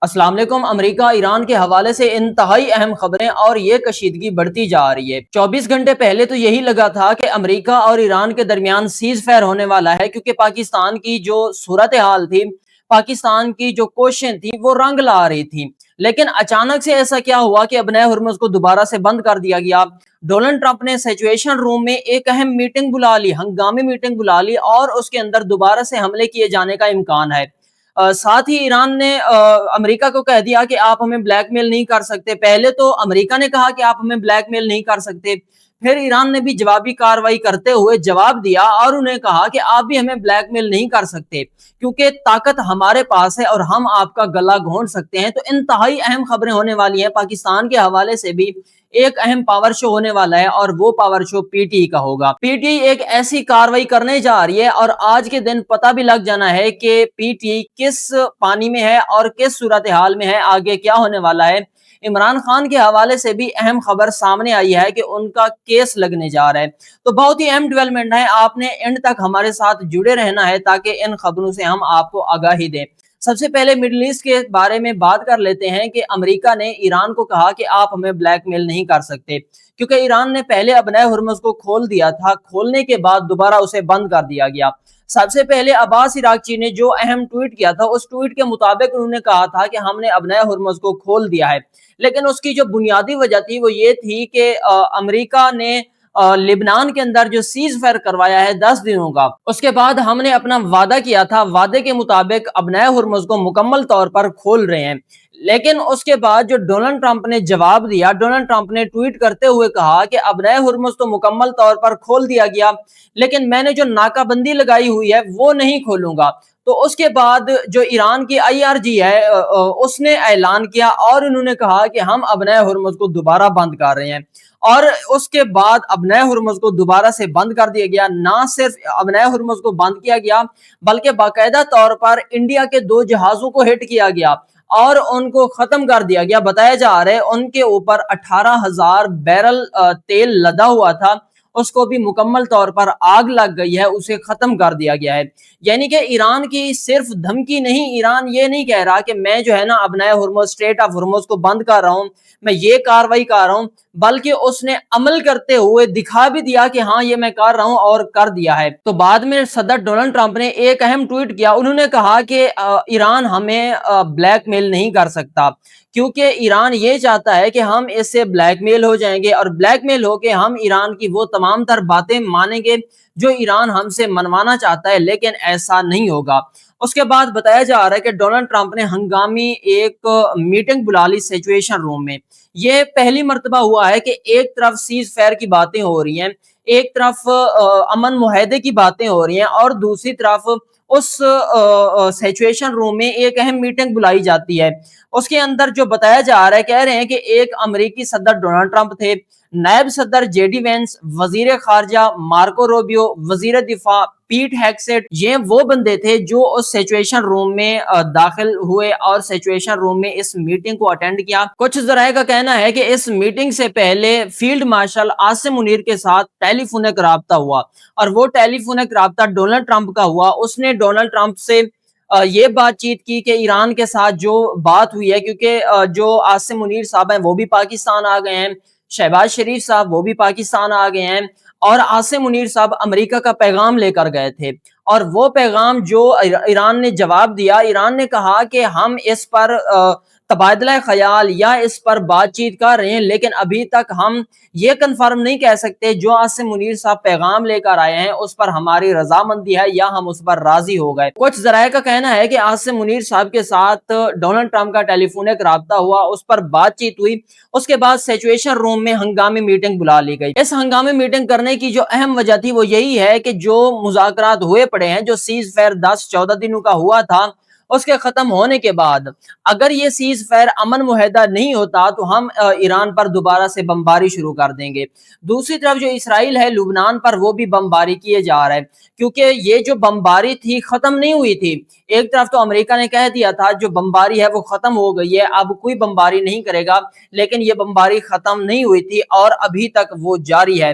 السلام علیکم۔ امریکہ ایران کے حوالے سے انتہائی اہم خبریں اور یہ کشیدگی بڑھتی جا رہی ہے۔ 24 گھنٹے پہلے تو یہی لگا تھا کہ امریکہ اور ایران کے درمیان سیز فائر ہونے والا ہے، کیونکہ پاکستان کی جو صورتحال تھی، پاکستان کی جو کوششیں تھیں وہ رنگ لا رہی تھی۔ لیکن اچانک سے ایسا کیا ہوا کہ ابنۂ ہرمز کو دوبارہ سے بند کر دیا گیا۔ ڈونلڈ ٹرمپ نے سچویشن روم میں ایک اہم میٹنگ بلا لی، ہنگامی میٹنگ بلا لی، اور اس کے اندر دوبارہ سے حملے کیے جانے کا امکان ہے۔ ساتھ ہی ایران نے امریکہ کو کہہ دیا کہ آپ ہمیں بلیک میل نہیں کر سکتے۔ پہلے تو امریکہ نے کہا کہ آپ ہمیں بلیک میل نہیں کر سکتے، پھر ایران نے بھی جوابی کاروائی کرتے ہوئے جواب دیا اور انہیں کہا کہ آپ بھی ہمیں بلیک میل نہیں کر سکتے، کیونکہ طاقت ہمارے پاس ہے اور ہم آپ کا گلا گھونٹ سکتے ہیں۔ تو انتہائی اہم خبریں ہونے والی ہیں۔ پاکستان کے حوالے سے بھی ایک اہم پاور شو ہونے والا ہے، اور وہ پاور شو پی ٹی کا ہوگا۔ پی ٹی ایک ایسی کاروائی کرنے جا رہی ہے، اور آج کے دن پتہ بھی لگ جانا ہے کہ پی ٹی کس پانی میں ہے اور کس صورتحال میں ہے، آگے کیا ہونے والا ہے۔ عمران خان کے حوالے سے بھی اہم خبر سامنے آئی ہے کہ ان کا کیس لگنے جا رہا ہے۔ تو بہت ہی اہم ڈیولپمنٹ ہے، آپ نے اینڈ تک ہمارے ساتھ جڑے رہنا ہے تاکہ ان خبروں سے ہم آپ کو آگاہی دیں۔ سب سے پہلے مڈل ایسٹ کے بارے میں بات کر لیتے ہیں کہ امریکہ نے ایران کو کہا کہ آپ ہمیں بلیک میل نہیں کر سکتے، کیونکہ ایران نے پہلے ابنۂ ہرمز کو کھول دیا تھا، کھولنے کے بعد دوبارہ اسے بند کر دیا گیا۔ سب سے پہلے عباس عراقچی نے جو اہم ٹویٹ کیا تھا، اس ٹویٹ کے مطابق انہوں نے کہا تھا کہ ہم نے ابنۂ ہرمز کو کھول دیا ہے، لیکن اس کی جو بنیادی وجہ تھی وہ یہ تھی کہ امریکہ نے لبنان کے اندر جو سیز فائر کروایا ہے 10 دنوں کا، اس کے بعد ہم نے اپنا وعدہ کیا تھا، وعدے کے مطابق ابنۂ ہرمز کو مکمل طور پر کھول رہے ہیں۔ لیکن اس کے بعد جو ڈونلڈ ٹرمپ نے جواب دیا، ڈونلڈ ٹرمپ نے ٹویٹ کرتے ہوئے کہا کہ ابنۂ ہرمز تو مکمل طور پر کھول دیا گیا، لیکن میں نے جو ناکہ بندی لگائی ہوئی ہے وہ نہیں کھولوں گا۔ تو اس کے بعد جو ایران کی آئی آر جی ہے اس نے اعلان کیا، اور انہوں نے کہا کہ ہم ابنۂ ہرمز کو دوبارہ بند کر رہے ہیں، اور اس کے بعد ابنۂ ہرمز کو دوبارہ سے بند کر دیا گیا۔ نہ صرف ابنۂ ہرمز کو بند کیا گیا، بلکہ باقاعدہ طور پر انڈیا کے 2 جہازوں کو ہٹ کیا گیا اور ان کو ختم کر دیا گیا۔ بتایا جا رہا ہے ان کے اوپر 18,000 بیرل تیل لدا ہوا تھا، اس کو بھی مکمل طور پر آگ لگ گئی ہے، اسے ختم کر دیا گیا ہے۔ یعنی کہ ایران کی صرف دھمکی نہیں، ایران یہ نہیں کہہ رہا کہ میں جو ہے نا ابنۂ ہرمز، اسٹریٹ آف ہرمز کو بند کر رہا ہوں، میں یہ کاروائی کر رہا ہوں، بلکہ اس نے عمل کرتے ہوئے دکھا بھی دیا کہ ہاں یہ میں کر رہا ہوں، اور کر دیا ہے۔ تو بعد میں صدر ڈونلڈ ٹرمپ نے ایک اہم ٹویٹ کیا، انہوں نے کہا کہ ایران ہمیں بلیک میل نہیں کر سکتا، کیونکہ ایران یہ چاہتا ہے کہ ہم اس سے بلیک میل ہو جائیں گے، اور بلیک میل ہو کے ہم ایران کی وہ تمام تر باتیں مانیں گے جو ایران ہم سے منوانا چاہتا ہے، لیکن ایسا نہیں ہوگا۔ اس کے بعد بتایا جا رہا ہے کہ ڈونلڈ ٹرمپ نے ہنگامی ایک میٹنگ بلا لی سچویشن روم میں۔ یہ پہلی مرتبہ ہوا ہے کہ ایک طرف سیز فائر کی باتیں ہو رہی ہیں، ایک طرف امن معاہدے کی باتیں ہو رہی ہیں، اور دوسری طرف اس سچویشن روم میں ایک اہم میٹنگ بلائی جاتی ہے۔ اس کے اندر جو بتایا جا رہا ہے، کہہ رہے ہیں کہ ایک امریکی صدر ڈونلڈ ٹرمپ تھے، نائب صدر جے ڈی وینس، وزیر خارجہ مارکو روبیو، وزیر دفاع پیٹ ہیگسیٹ، یہ وہ بندے تھے جو اس سچویشن روم میں داخل ہوئے اور سچویشن روم میں اس میٹنگ کو اٹینڈ کیا۔ کچھ ذرائع کا کہنا ہے کہ اس میٹنگ سے پہلے فیلڈ مارشل عاصم منیر کے ساتھ ٹیلی فونک رابطہ ہوا، اور وہ ٹیلی فونک رابطہ ڈونلڈ ٹرمپ کا ہوا۔ اس نے ڈونلڈ ٹرمپ سے یہ بات چیت کی کہ ایران کے ساتھ جو بات ہوئی ہے، کیونکہ جو عاصم منیر صاحب ہیں وہ بھی پاکستان آ گئے ہیں، شہباز شریف صاحب وہ بھی پاکستان آ گئے ہیں، اور عاصم منیر صاحب امریکہ کا پیغام لے کر گئے تھے، اور وہ پیغام جو ایران نے جواب دیا، ایران نے کہا کہ ہم اس پر تبادلہ خیال یا اس پر بات چیت کر رہے ہیں، لیکن ابھی تک ہم یہ کنفرم نہیں کہہ سکتے جو عاصم منیر صاحب پیغام لے کر آئے ہیں اس پر ہماری رضامندی ہے یا ہم اس پر راضی ہو گئے۔ کچھ ذرائع کا کہنا ہے کہ عاصم منیر صاحب کے ساتھ ڈونلڈ ٹرمپ کا ٹیلی فونک رابطہ ہوا، اس پر بات چیت ہوئی، اس کے بعد سچویشن روم میں ہنگامی میٹنگ بلا لی گئی۔ اس ہنگامی میٹنگ کرنے کی جو اہم وجہ تھی وہ یہی ہے کہ جو مذاکرات ہوئے پڑے ہیں، جو سیز فائر 10-14 دنوں کا ہوا تھا، اس کے ختم ہونے کے بعد اگر یہ سیز فائر امن معاہدہ نہیں ہوتا تو ہم ایران پر دوبارہ سے بمباری شروع کر دیں گے۔ دوسری طرف جو اسرائیل ہے لبنان پر، وہ بھی بمباری کیے جا رہا ہے، کیونکہ یہ جو بمباری تھی ختم نہیں ہوئی تھی۔ ایک طرف تو امریکہ نے کہہ دیا تھا جو بمباری ہے وہ ختم ہو گئی ہے، اب کوئی بمباری نہیں کرے گا، لیکن یہ بمباری ختم نہیں ہوئی تھی اور ابھی تک وہ جاری ہے۔